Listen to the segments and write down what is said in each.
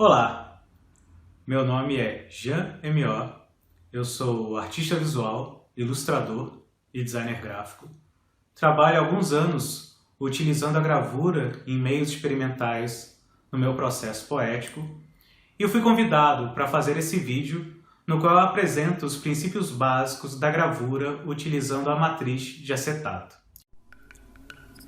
Olá, meu nome é Jean M.O., eu sou artista visual, ilustrador e designer gráfico. Trabalho há alguns anos utilizando a gravura em meios experimentais no meu processo poético e eu fui convidado para fazer esse vídeo no qual eu apresento os princípios básicos da gravura utilizando a matriz de acetato.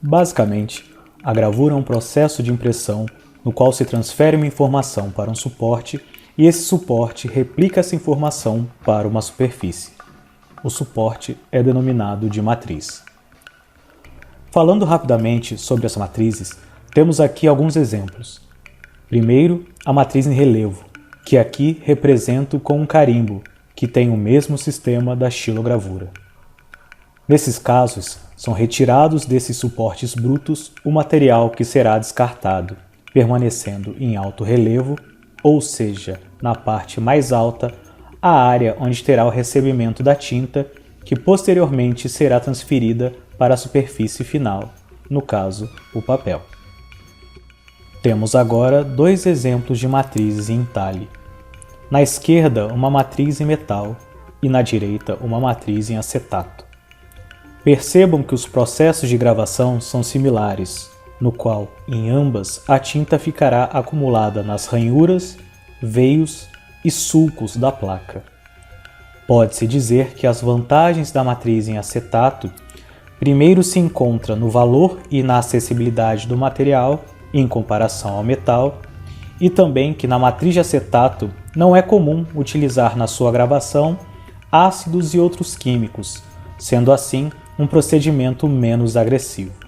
Basicamente, a gravura é um processo de impressão no qual se transfere uma informação para um suporte e esse suporte replica essa informação para uma superfície. O suporte é denominado de matriz. Falando rapidamente sobre as matrizes, temos aqui alguns exemplos. Primeiro, a matriz em relevo, que aqui represento com um carimbo, que tem o mesmo sistema da xilogravura. Nesses casos, são retirados desses suportes brutos o material que será descartado, permanecendo em alto relevo, ou seja, na parte mais alta, a área onde terá o recebimento da tinta, que posteriormente será transferida para a superfície final, no caso, o papel. Temos agora dois exemplos de matrizes em entalhe. Na esquerda, uma matriz em metal e na direita, uma matriz em acetato. Percebam que os processos de gravação são similares, no qual, em ambas, a tinta ficará acumulada nas ranhuras, veios e sulcos da placa. Pode-se dizer que as vantagens da matriz em acetato primeiro se encontram no valor e na acessibilidade do material em comparação ao metal, e também que na matriz de acetato não é comum utilizar na sua gravação ácidos e outros químicos, sendo assim um procedimento menos agressivo.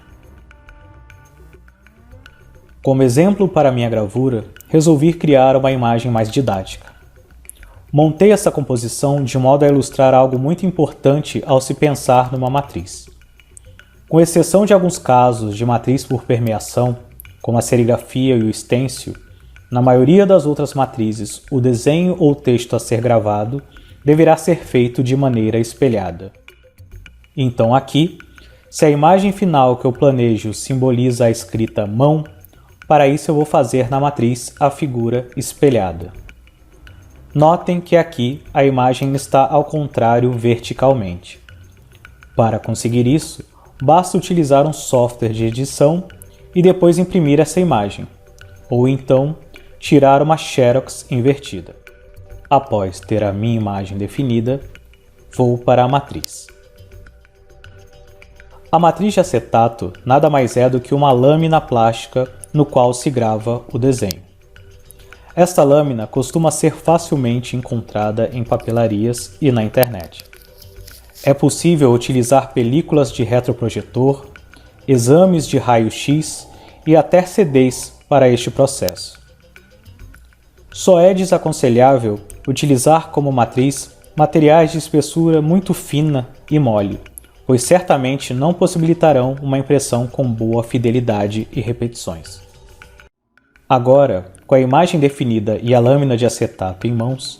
Como exemplo para minha gravura, resolvi criar uma imagem mais didática. Montei essa composição de modo a ilustrar algo muito importante ao se pensar numa matriz. Com exceção de alguns casos de matriz por permeação, como a serigrafia e o estêncil, na maioria das outras matrizes, o desenho ou texto a ser gravado deverá ser feito de maneira espelhada. Então aqui, se a imagem final que eu planejo simboliza a escrita mão, para isso eu vou fazer na matriz a figura espelhada. Notem que aqui a imagem está ao contrário verticalmente. Para conseguir isso, basta utilizar um software de edição e depois imprimir essa imagem, ou então tirar uma Xerox invertida. Após ter a minha imagem definida, vou para a matriz. A matriz de acetato nada mais é do que uma lâmina plástica no qual se grava o desenho. Esta lâmina costuma ser facilmente encontrada em papelarias e na internet. É possível utilizar películas de retroprojetor, exames de raio-x e até CDs para este processo. Só é desaconselhável utilizar como matriz materiais de espessura muito fina e mole, pois certamente não possibilitarão uma impressão com boa fidelidade e repetições. Agora, com a imagem definida e a lâmina de acetato em mãos,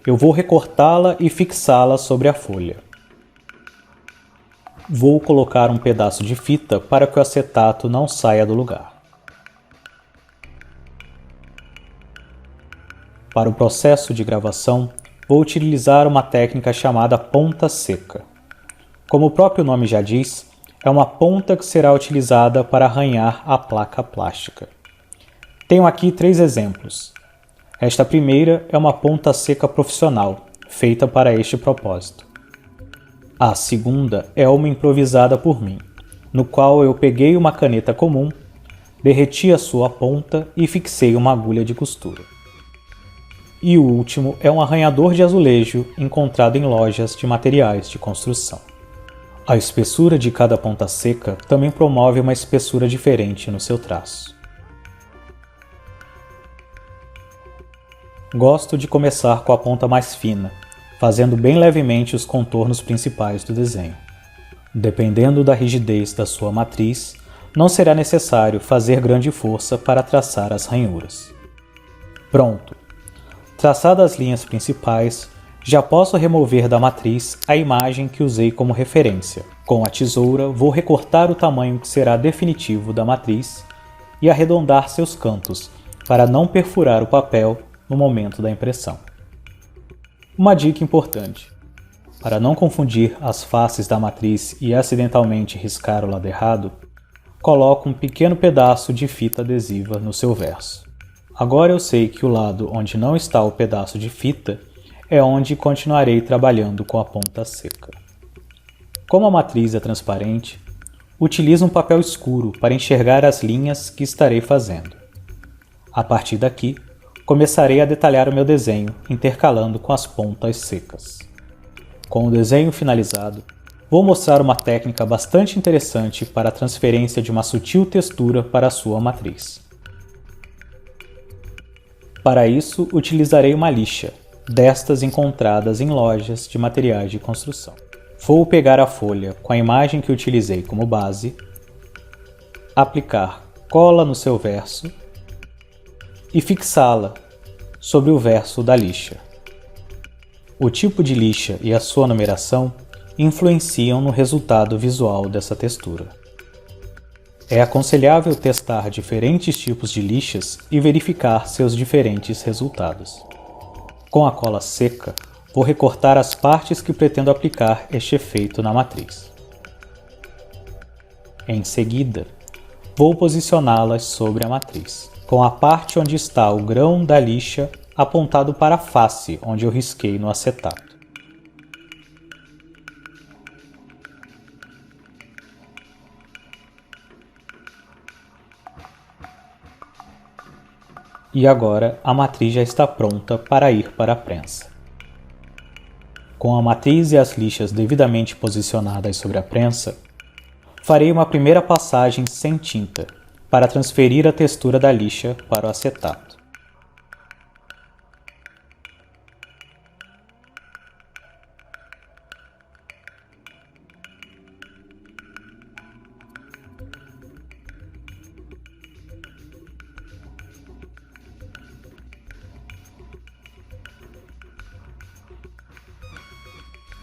eu vou recortá-la e fixá-la sobre a folha. Vou colocar um pedaço de fita para que o acetato não saia do lugar. Para o processo de gravação, vou utilizar uma técnica chamada ponta seca. Como o próprio nome já diz, é uma ponta que será utilizada para arranhar a placa plástica. Tenho aqui 3 exemplos. Esta primeira é uma ponta seca profissional, feita para este propósito. A segunda é uma improvisada por mim, no qual eu peguei uma caneta comum, derreti a sua ponta e fixei uma agulha de costura. E o último é um arranhador de azulejo encontrado em lojas de materiais de construção. A espessura de cada ponta seca também promove uma espessura diferente no seu traço. Gosto de começar com a ponta mais fina, fazendo bem levemente os contornos principais do desenho. Dependendo da rigidez da sua matriz, não será necessário fazer grande força para traçar as ranhuras. Pronto! Traçadas as linhas principais, já posso remover da matriz a imagem que usei como referência. Com a tesoura, vou recortar o tamanho que será definitivo da matriz e arredondar seus cantos, para não perfurar o papel no momento da impressão. Uma dica importante: para não confundir as faces da matriz e acidentalmente riscar o lado errado, coloque um pequeno pedaço de fita adesiva no seu verso. Agora eu sei que o lado onde não está o pedaço de fita é onde continuarei trabalhando com a ponta seca. Como a matriz é transparente, utilizo um papel escuro para enxergar as linhas que estarei fazendo. A partir daqui, começarei a detalhar o meu desenho, intercalando com as pontas secas. Com o desenho finalizado, vou mostrar uma técnica bastante interessante para a transferência de uma sutil textura para a sua matriz. Para isso, utilizarei uma lixa, destas encontradas em lojas de materiais de construção. Vou pegar a folha com a imagem que utilizei como base, aplicar cola no seu verso e fixá-la sobre o verso da lixa. O tipo de lixa e a sua numeração influenciam no resultado visual dessa textura. É aconselhável testar diferentes tipos de lixas e verificar seus diferentes resultados. Com a cola seca, vou recortar as partes que pretendo aplicar este efeito na matriz. Em seguida, vou posicioná-las sobre a matriz, com a parte onde está o grão da lixa apontado para a face onde eu risquei no acetato. E agora a matriz já está pronta para ir para a prensa. Com a matriz e as lixas devidamente posicionadas sobre a prensa, farei uma primeira passagem sem tinta para transferir a textura da lixa para o acetato.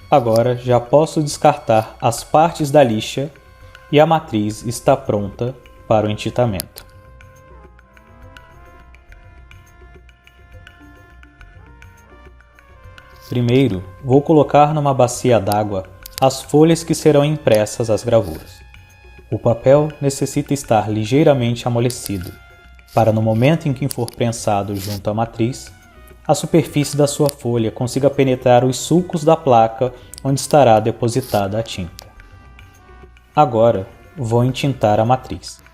Agora já posso descartar as partes da lixa e a matriz está pronta para o entintamento. Primeiro, vou colocar numa bacia d'água as folhas que serão impressas às gravuras. O papel necessita estar ligeiramente amolecido, para no momento em que for prensado junto à matriz, a superfície da sua folha consiga penetrar os sulcos da placa onde estará depositada a tinta. Agora, vou entintar a matriz.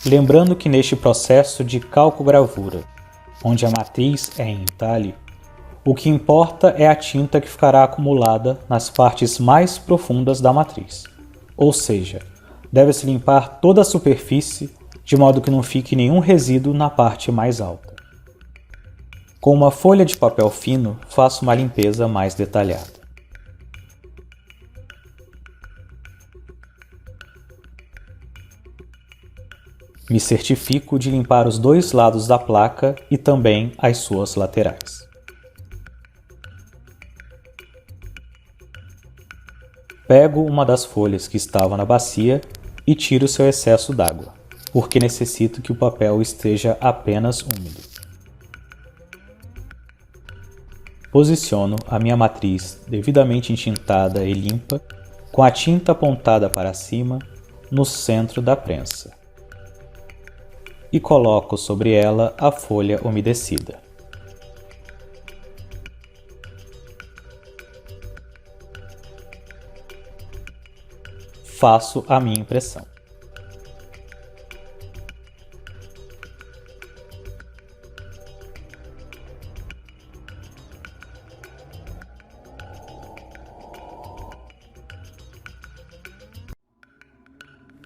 Lembrando que neste processo de calcogravura, onde a matriz é em entalhe, o que importa é a tinta que ficará acumulada nas partes mais profundas da matriz. Ou seja, deve-se limpar toda a superfície de modo que não fique nenhum resíduo na parte mais alta. Com uma folha de papel fino, faço uma limpeza mais detalhada. Me certifico de limpar os dois lados da placa e também as suas laterais. Pego uma das folhas que estava na bacia e tiro seu excesso d'água, porque necessito que o papel esteja apenas úmido. Posiciono a minha matriz devidamente entintada e limpa, com a tinta apontada para cima, no centro da prensa. E coloco sobre ela a folha umedecida. Faço a minha impressão.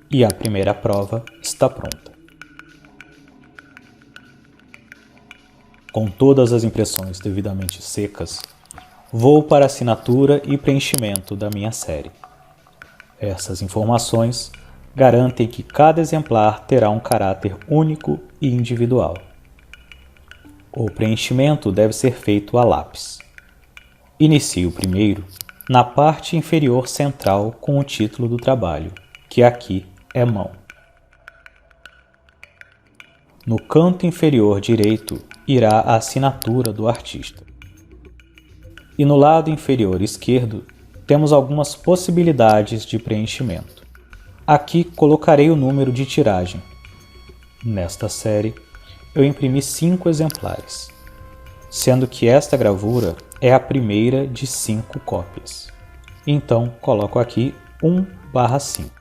E a primeira prova está pronta. Com todas as impressões devidamente secas, vou para a assinatura e preenchimento da minha série. Essas informações garantem que cada exemplar terá um caráter único e individual. O preenchimento deve ser feito a lápis. Inicio primeiro na parte inferior central com o título do trabalho, que aqui é mão. No canto inferior direito irá a assinatura do artista. E no lado inferior esquerdo temos algumas possibilidades de preenchimento. Aqui colocarei o número de tiragem. Nesta série, eu imprimi 5 exemplares, sendo que esta gravura é a primeira de 5 cópias. Então, coloco aqui 1/5.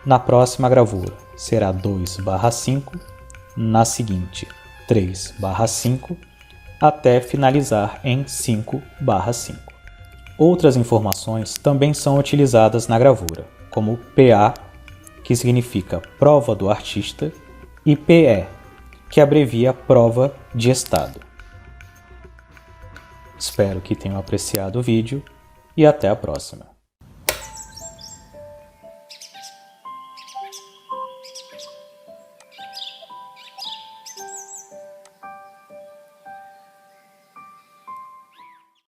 Na próxima gravura será 2/5, na seguinte 3/5, até finalizar em 5/5. Outras informações também são utilizadas na gravura, como PA, que significa Prova do Artista, e PE, que abrevia Prova de Estado. Espero que tenham apreciado o vídeo e até a próxima.